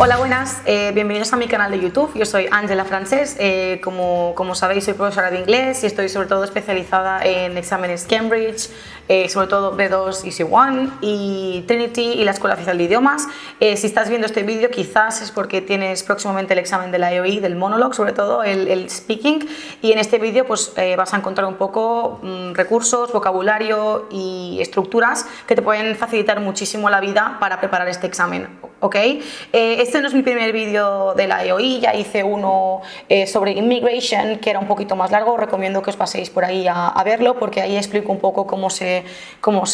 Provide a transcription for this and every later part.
Hola, buenas, bienvenidos a mi canal de YouTube. Yo soy Ángela Francés, como sabéis soy profesora de inglés y estoy sobre todo especializada en exámenes Cambridge, sobre todo B2 y C1 y Trinity y la Escuela Oficial de Idiomas. Si estás viendo este vídeo quizás es porque tienes próximamente el examen de la EOI, del monologue, sobre todo el speaking, y en este vídeo pues vas a encontrar un poco recursos, vocabulario y estructuras que te pueden facilitar muchísimo la vida para preparar este examen, ¿ok? Este no es mi primer vídeo de la EOI, ya hice uno sobre immigration que era un poquito más largo. Recomiendo que os paséis por ahí a verlo porque ahí explico un poco cómo se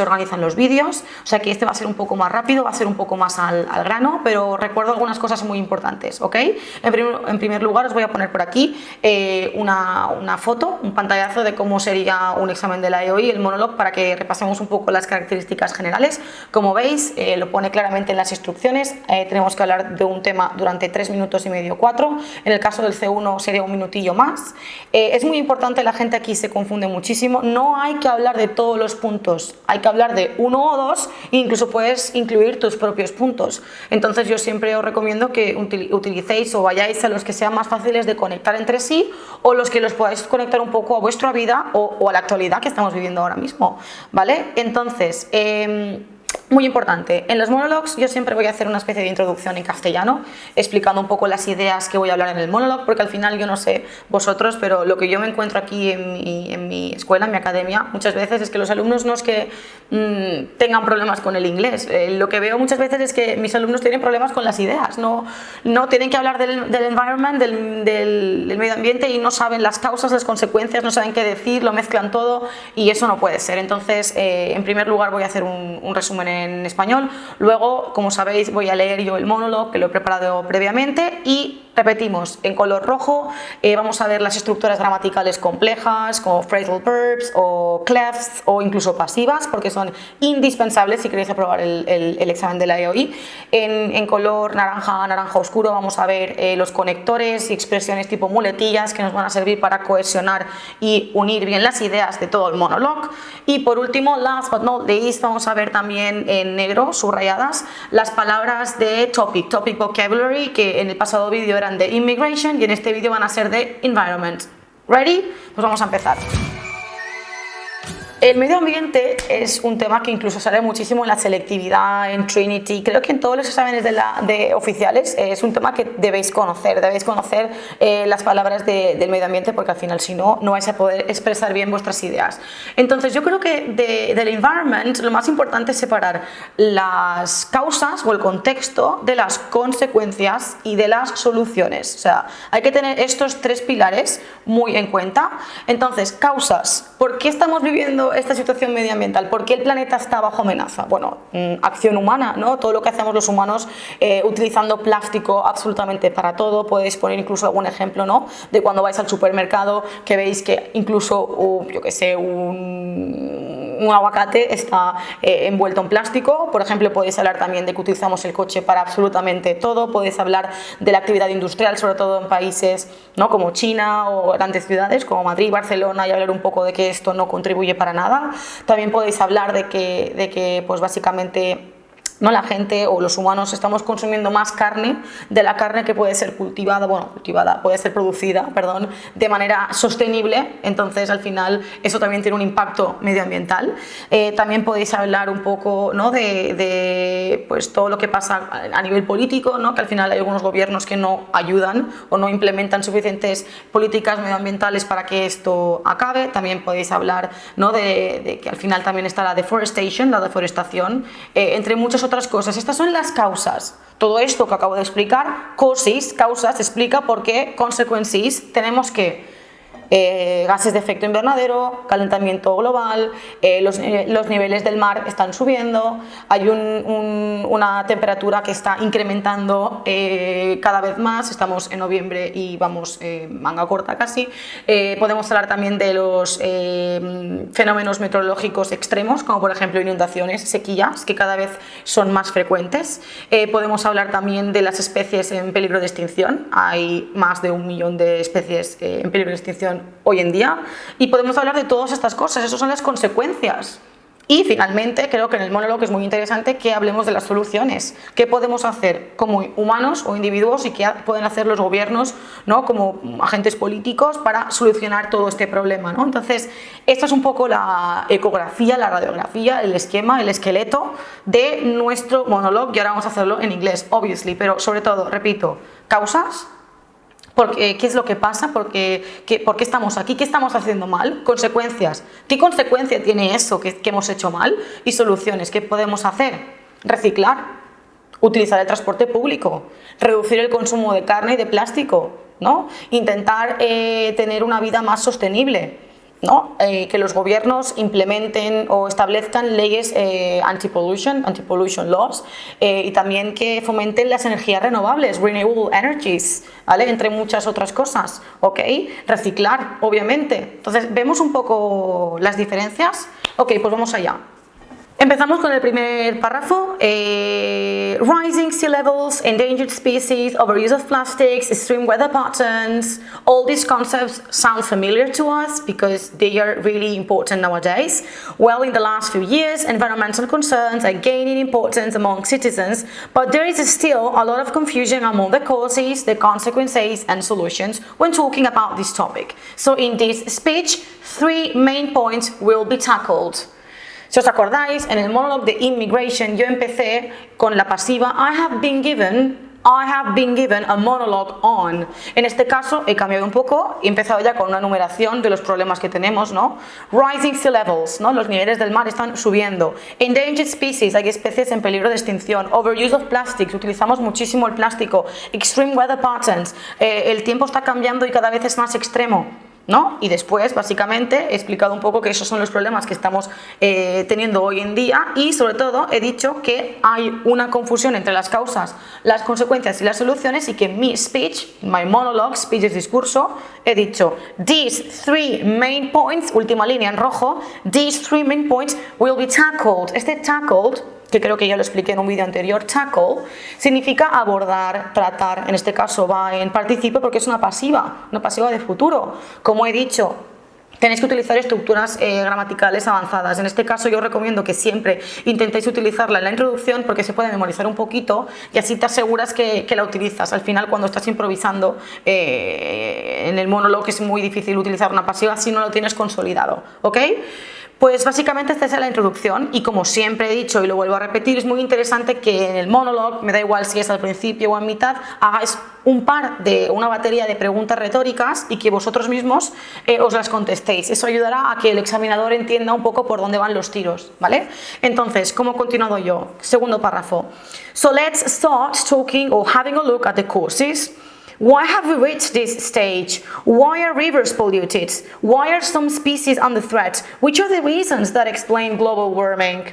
organizan los vídeos, o sea que este va a ser un poco más rápido, va a ser un poco más al grano, pero recuerdo algunas cosas muy importantes, ¿ok? En primer lugar os voy a poner por aquí una foto, un pantallazo de cómo sería un examen de la EOI, el monologue, para que repasemos un poco las características generales. Como veis, lo pone claramente en las instrucciones. Tenemos que hablar de un tema durante 3 minutos y medio, 4. En el caso del C1 sería un minutillo más. Es muy importante, la gente aquí se confunde muchísimo. No hay que hablar de todos los puntos, hay que hablar de uno o dos, e incluso puedes incluir tus propios puntos. Entonces yo siempre os recomiendo que utilicéis o vayáis a los que sean más fáciles de conectar entre sí, o los que los podáis conectar un poco a vuestra vida o a la actualidad que estamos viviendo ahora mismo, ¿vale? Entonces, muy importante, en los monologues yo siempre voy a hacer una especie de introducción en castellano, explicando un poco las ideas que voy a hablar en el monologue, porque al final yo no sé vosotros, pero lo que yo me encuentro aquí en mi escuela, en mi academia, muchas veces es que los alumnos no es que tengan problemas con el inglés. Lo que veo muchas veces es que mis alumnos tienen problemas con las ideas, no tienen que hablar del environment, del medio ambiente, y no saben las causas, las consecuencias, no saben qué decir, lo mezclan todo y eso no puede ser. Entonces, en primer lugar voy a hacer un resumen en español, luego, como sabéis, voy a leer yo el monólogo que lo he preparado previamente y repetimos en color rojo. Vamos a ver las estructuras gramaticales complejas como phrasal verbs o clefs o incluso pasivas, porque son indispensables si queréis aprobar el examen de la EOI. En color naranja oscuro vamos a ver los conectores y expresiones tipo muletillas que nos van a servir para cohesionar y unir bien las ideas de todo el monólogo. Y por último, last but not least, vamos a ver también en negro subrayadas las palabras de topic vocabulary, que en el pasado vídeo eran de immigration y en este vídeo van a ser de environment. ¿Ready? Pues vamos a empezar. El medio ambiente es un tema que incluso sale muchísimo en la selectividad, en Trinity, creo que en todos los exámenes de oficiales es un tema que debéis conocer las palabras del medio ambiente, porque al final si no, no vais a poder expresar bien vuestras ideas. Entonces yo creo que del environment lo más importante es separar las causas o el contexto de las consecuencias y de las soluciones, o sea, hay que tener estos tres pilares muy en cuenta. Entonces, causas, ¿por qué estamos viviendo esta situación medioambiental? ¿Por qué el planeta está bajo amenaza? Bueno, acción humana, ¿no? Todo lo que hacemos los humanos utilizando plástico absolutamente para todo. Podéis poner incluso algún ejemplo, ¿no? De cuando vais al supermercado, que veis que incluso, yo que sé, un aguacate está envuelto en plástico. Por ejemplo, podéis hablar también de que utilizamos el coche para absolutamente todo. Podéis hablar de la actividad industrial, sobre todo en países, ¿no?, como China o grandes ciudades como Madrid, Barcelona, y hablar un poco de que esto no contribuye para nada. También podéis hablar de que pues básicamente, ¿no?, la gente o los humanos estamos consumiendo más carne de la carne que puede ser puede ser producida, perdón, de manera sostenible. Entonces al final eso también tiene un impacto medioambiental. También podéis hablar un poco, ¿no?, de pues todo lo que pasa a nivel político, ¿no?, que al final hay algunos gobiernos que no ayudan o no implementan suficientes políticas medioambientales para que esto acabe. También podéis hablar, ¿no?, de que al final también está la deforestación, entre muchas otras cosas. Estas son las causas. Todo esto que acabo de explicar, causas, explica por qué consequences tenemos que gases de efecto invernadero, calentamiento global, los niveles del mar están subiendo, hay una temperatura que está incrementando cada vez más. Estamos en noviembre y vamos manga corta casi. Podemos hablar también de los fenómenos meteorológicos extremos, como por ejemplo inundaciones, sequías, que cada vez son más frecuentes. Podemos hablar también de las especies en peligro de extinción. Hay más de 1 millón de especies en peligro de extinción hoy en día, y podemos hablar de todas estas cosas. Esas son las consecuencias. Y finalmente, creo que en el monólogo es muy interesante que hablemos de las soluciones. ¿Qué podemos hacer como humanos o individuos y qué pueden hacer los gobiernos, ¿no?, como agentes políticos para solucionar todo este problema, ¿no? Entonces, esta es un poco la ecografía, la radiografía, el esquema, el esqueleto de nuestro monólogo, y ahora vamos a hacerlo en inglés, obviously, pero sobre todo, repito, causas. ¿Qué es lo que pasa? ¿Por qué estamos aquí? ¿Qué estamos haciendo mal? Consecuencias. ¿Qué consecuencia tiene eso que hemos hecho mal? Y soluciones. ¿Qué podemos hacer? Reciclar, utilizar el transporte público, reducir el consumo de carne y de plástico, ¿no? Intentar tener una vida más sostenible, ¿no? Que los gobiernos implementen o establezcan leyes anti-pollution laws, y también que fomenten las energías renovables, renewable energies, ¿vale? Entre muchas otras cosas, ¿ok? Reciclar, obviamente. Entonces, ¿vemos un poco las diferencias? Ok, pues vamos allá. Empezamos con el primer párrafo. Rising sea levels, endangered species, overuse of plastics, extreme weather patterns. All these concepts sound familiar to us because they are really important nowadays. Well, in the last few years, environmental concerns are gaining importance among citizens, but there is still a lot of confusion among the causes, the consequences, and solutions when talking about this topic. So in this speech, 3 main points will be tackled. Si os acordáis, en el monólogo de Immigration yo empecé con la pasiva I have been given a monologue on. En este caso he cambiado un poco y he empezado ya con una numeración de los problemas que tenemos, ¿no? Rising sea levels, ¿no? Los niveles del mar están subiendo. Endangered species, hay especies en peligro de extinción. Overuse of plastics, utilizamos muchísimo el plástico. Extreme weather patterns, el tiempo está cambiando y cada vez es más extremo, ¿no? Y después, básicamente, he explicado un poco que esos son los problemas que estamos teniendo hoy en día, y sobre todo he dicho que hay una confusión entre las causas, las consecuencias y las soluciones, y que en mi speech, my monologue, speech es discurso, he dicho these 3 main points, última línea en rojo, these 3 main points will be tackled. Este tackled, que creo que ya lo expliqué en un vídeo anterior, tackle, significa abordar, tratar. En este caso va en participio porque es una pasiva de futuro. Como he dicho, tenéis que utilizar estructuras gramaticales avanzadas. En este caso yo os recomiendo que siempre intentéis utilizarla en la introducción porque se puede memorizar un poquito y así te aseguras que la utilizas. Al final, cuando estás improvisando en el monólogo, es muy difícil utilizar una pasiva si no lo tienes consolidado, ¿ok? Pues básicamente esta es la introducción, y como siempre he dicho y lo vuelvo a repetir, es muy interesante que en el monólogo, me da igual si es al principio o en mitad, hagáis una batería de preguntas retóricas y que vosotros mismos os las contestéis. Eso ayudará a que el examinador entienda un poco por dónde van los tiros, ¿vale? Entonces, ¿cómo he continuado yo? Segundo párrafo. So let's start talking or having a look at the causes. Why have we reached this stage? Why are rivers polluted? Why are some species under threat? Which are the reasons that explain global warming?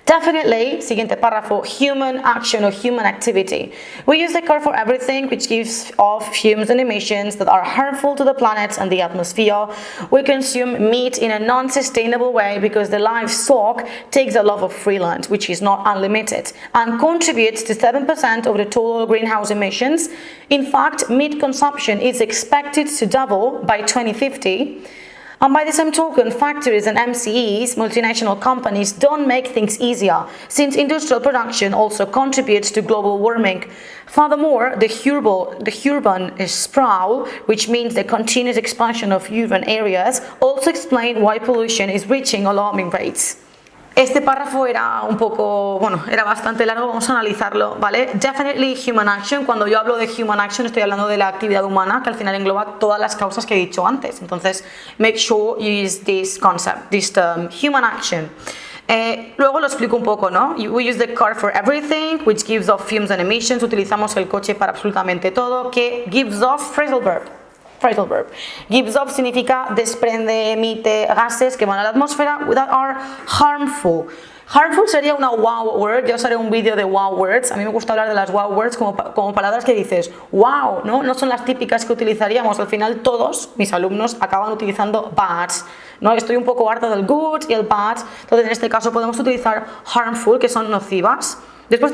Definitely, siguiente párrafo, human action or human activity. We use the car for everything, which gives off fumes and emissions that are harmful to the planet and the atmosphere. We consume meat in a non-sustainable way because the livestock takes a lot of free land, which is not unlimited, and contributes to 7% of the total greenhouse emissions. In fact, meat consumption is expected to double by 2050. And by the same token, factories and MCEs, multinational companies, don't make things easier, since industrial production also contributes to global warming. Furthermore, the urban sprawl, which means the continuous expansion of urban areas, also explain why pollution is reaching alarming rates. Este párrafo era era bastante largo, vamos a analizarlo, ¿vale? Definitely human action. Cuando yo hablo de human action estoy hablando de la actividad humana, que al final engloba todas las causas que he dicho antes. Entonces, make sure you use this concept, this term, human action. Luego lo explico un poco, ¿no? We use the car for everything, which gives off fumes and emissions. Utilizamos el coche para absolutamente todo, que gives off, phrasal verb. Gives off significa desprende, emite gases que van a la atmósfera that are harmful. Harmful sería una wow word. Yo os haré un vídeo de wow words. A mí me gusta hablar de las wow words como palabras que dices wow, ¿no? No son las típicas que utilizaríamos. Al final todos mis alumnos acaban utilizando bad, ¿no? Estoy un poco harta del good y el bad. Entonces en este caso podemos utilizar harmful, que son nocivas, Después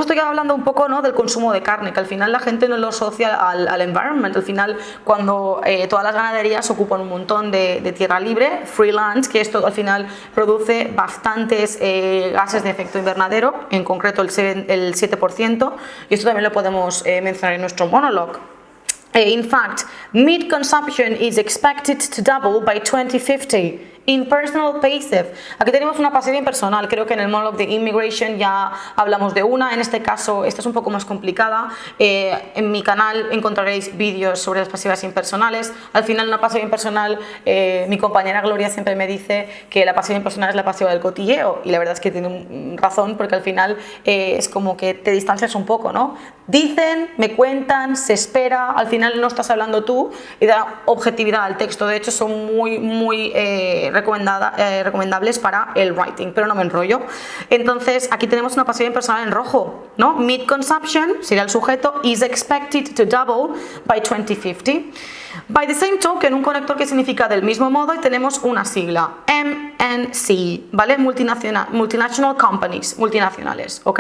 estoy hablando un poco, ¿no?, del consumo de carne, que al final la gente no lo asocia al environment. Al final, cuando todas las ganaderías ocupan un montón de tierra libre, free land, que esto al final produce bastantes gases de efecto invernadero, en concreto el 7%, y esto también lo podemos mencionar en nuestro monologue. In fact, meat consumption is expected to double by 2050. In personal passive. Aquí tenemos una pasiva impersonal. Creo que en el monologue de immigration ya hablamos de una. En este caso, esta es un poco más complicada. En mi canal encontraréis vídeos sobre las pasivas impersonales. Al final, una pasiva impersonal, mi compañera Gloria siempre me dice que la pasiva impersonal es la pasiva del cotilleo. Y la verdad es que tiene razón, porque al final es como que te distancias un poco, ¿no? Dicen, me cuentan, se espera. Al final no estás hablando tú y da objetividad al texto. De hecho, son muy recomendables para el writing, pero no me enrollo. Entonces, aquí tenemos una pasiva impersonal en rojo, ¿no? Meat consumption sería el sujeto, is expected to double by 2050. By the same token, un conector que significa del mismo modo, y tenemos una sigla, MNC, ¿vale? Multinational companies, multinacionales, ¿ok?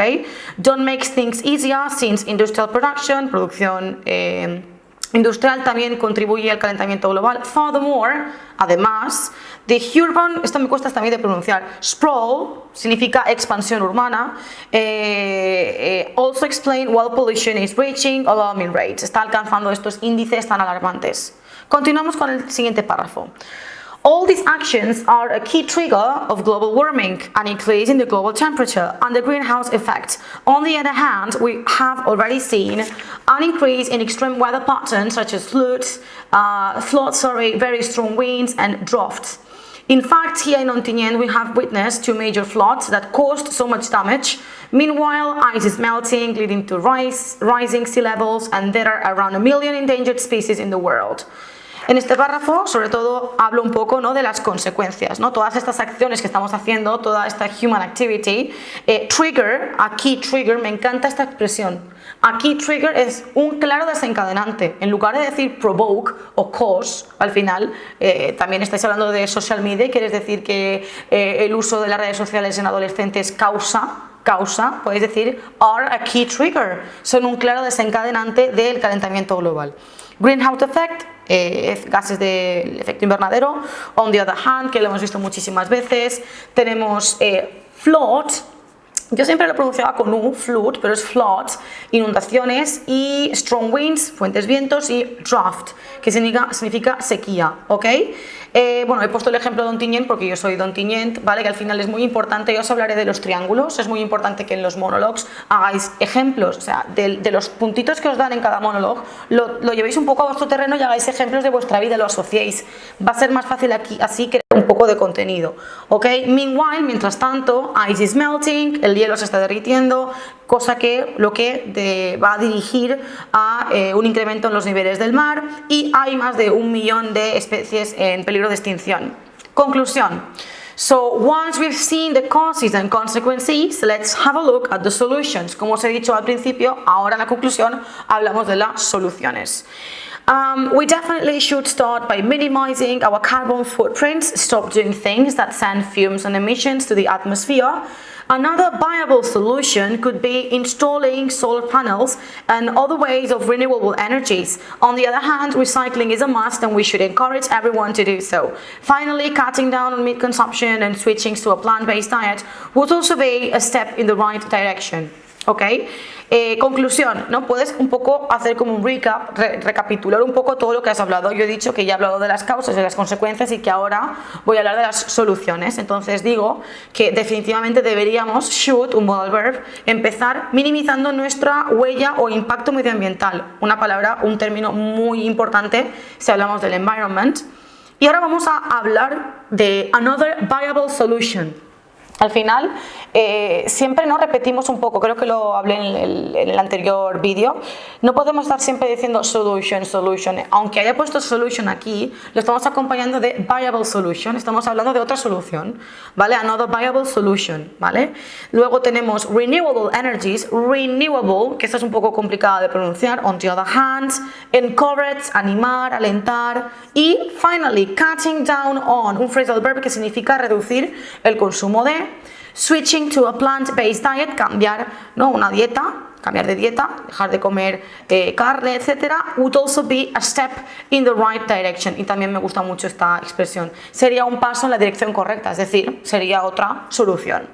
Don't make things easier since industrial production, producción industrial, también contribuye al calentamiento global. Furthermore, además, the urban, esto me cuesta también de pronunciar, sprawl significa expansión urbana. Also explain why pollution is reaching alarming rates. Está alcanzando estos índices tan alarmantes. Continuamos con el siguiente párrafo. All these actions are a key trigger of global warming, an increase in the global temperature and the greenhouse effect. On the other hand, we have already seen an increase in extreme weather patterns such as floods, very strong winds and droughts. In fact, here in Ontinyent, we have witnessed 2 major floods that caused so much damage. Meanwhile, ice is melting, leading to rising sea levels, and there are around 1 million endangered species in the world. En este párrafo, sobre todo, hablo un poco, ¿no?, de las consecuencias, ¿no? Todas estas acciones que estamos haciendo, toda esta human activity, trigger, a key trigger, me encanta esta expresión. A key trigger es un claro desencadenante. En lugar de decir provoke o cause, al final, también estáis hablando de social media, y quieres decir que el uso de las redes sociales en adolescentes causa, podéis decir are a key trigger, son un claro desencadenante del calentamiento global. Greenhouse effect, gases de efecto invernadero. On the other hand, que lo hemos visto muchísimas veces, tenemos flood. Yo siempre lo pronunciaba con U, flood, pero es flood, inundaciones, y strong winds, fuertes vientos, y drought, que significa sequía, ¿ok? Bueno, he puesto el ejemplo de Ontinyent porque yo soy de Ontinyent, ¿vale? Que al final es muy importante. Yo os hablaré de los triángulos. Es muy importante que en los monologues hagáis ejemplos, o sea, de los puntitos que os dan en cada monólogo, lo llevéis un poco a vuestro terreno y hagáis ejemplos de vuestra vida, lo asociéis. Va a ser más fácil aquí, así, crear un poco de contenido, ¿ok? Meanwhile, mientras tanto, ice is melting, el hielo se está derritiendo, cosa que va a dirigir a un incremento en los niveles del mar, y hay más de 1 millón de especies en peligro de extinción. Conclusión. So, once we've seen the causes and consequences, let's have a look at the solutions. Como os he dicho al principio, ahora en la conclusión hablamos de las soluciones. We definitely should start by minimizing our carbon footprints, stop doing things that send fumes and emissions to the atmosphere. Another viable solution could be installing solar panels and other ways of renewable energies. On the other hand, recycling is a must and we should encourage everyone to do so. Finally, cutting down on meat consumption and switching to a plant-based diet would also be a step in the right direction. ¿Ok? Conclusión, ¿no? Puedes un poco hacer como un recap, recapitular un poco todo lo que has hablado. Yo he dicho que ya he hablado de las causas, de las consecuencias, y que ahora voy a hablar de las soluciones. Entonces digo que definitivamente deberíamos, should, un modal verb, empezar minimizando nuestra huella o impacto medioambiental. Una palabra, un término muy importante si hablamos del environment. Y ahora vamos a hablar de another viable solution. Al final, siempre nos repetimos un poco, creo que lo hablé en el anterior vídeo, no podemos estar siempre diciendo solution, solution. Aunque haya puesto solution aquí, lo estamos acompañando de viable solution, estamos hablando de otra solución, ¿vale? Another viable solution, ¿vale? Luego tenemos renewable energies, renewable, que esta es un poco complicada de pronunciar, on the other hand, encourage, animar, alentar, y finally, cutting down on, un phrasal verb que significa reducir el consumo de. Switching to a plant-based diet, cambiar, ¿no?, una dieta, cambiar de dieta, dejar de comer carne, etcétera, would also be a step in the right direction. Y también me gusta mucho esta expresión. Sería un paso en la dirección correcta, es decir, sería otra solución.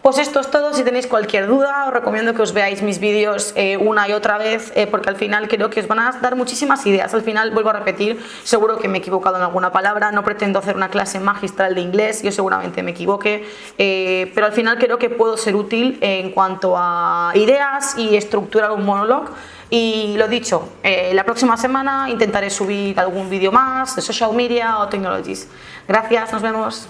Pues esto es todo. Si tenéis cualquier duda, os recomiendo que os veáis mis vídeos una y otra vez, porque al final creo que os van a dar muchísimas ideas. Al final, vuelvo a repetir, seguro que me he equivocado en alguna palabra, no pretendo hacer una clase magistral de inglés, yo seguramente me equivoque, pero al final creo que puedo ser útil en cuanto a ideas y estructurar un monólogo. Y lo dicho, la próxima semana intentaré subir algún vídeo más de social media o technologies. Gracias, nos vemos.